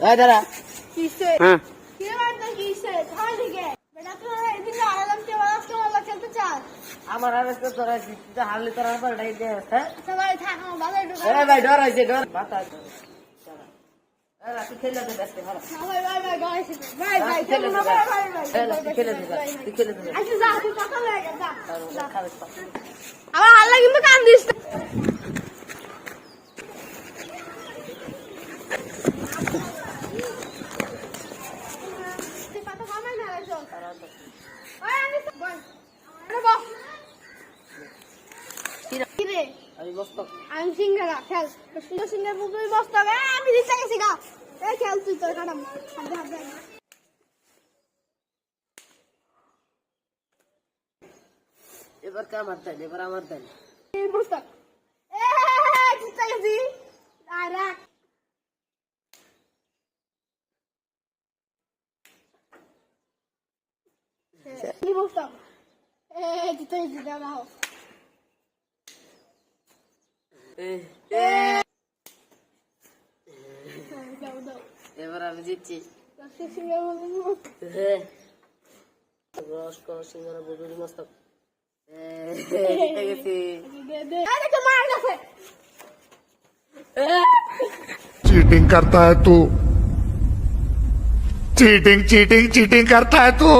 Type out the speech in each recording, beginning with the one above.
দাদা কিসে হ্যাঁ কি বার্তা কিসে খাওয়া দিকে বেটা তোরা এদিন আলাদা কে বাস কে বলা খেলতে চাস আমার আর তো তোরা জিততে হারলে তোরা পাল্টাই দে হ্যাঁ সবাই থাক আমার বাজার ঢুকা এ ভাই ডর হইছে ডর মাথা এ রাতে খেলে দে দেখতে ভালো ভাই ভাই ভাই গাইস ভাই ভাই খেলে না ভাই ভাই এ রাতে খেলে দে খেলে দে আচ্ছা যা তুই কথা লাগে যা আমার আল্লাহ কিন্তু কান দিস পাতা কমাই না রাখো ওই আমি বল আরে বাহ কিরে আমি বসতো আমি সিঙ্গারা খেল সুন্দর সিঙ্গার পুকুরি বসতে হবে আমি দিতে গেছি গা এই খেল তুই তোর কাটাম হাতে হাতে এবার কে আমার তাই এবার আমার তাই এই বসতে দিতে গেছি আর রাখ এই বসতে দিতে গেছি দাও এবার আমি জিতছি সিঙ্গার রস কর সিঙ্গারা বুঝুরি মস্ত জিতে গেছি আরে তো মার গেছে चीटिंग करता है तू चीटिंग चीटिंग चीटिंग करता है तू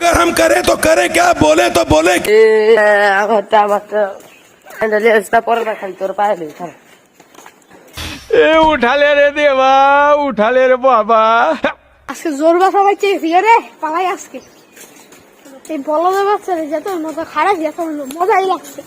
अगर हम करें तो करें क्या बोले तो बोले उठाले रे देवा उठाले रे बाबा আজকে জোর বাসা বাইছে রে পালাই আজকে এই বলদের বাচ্চারা যত মজা খারাপ যত মজাই লাগছে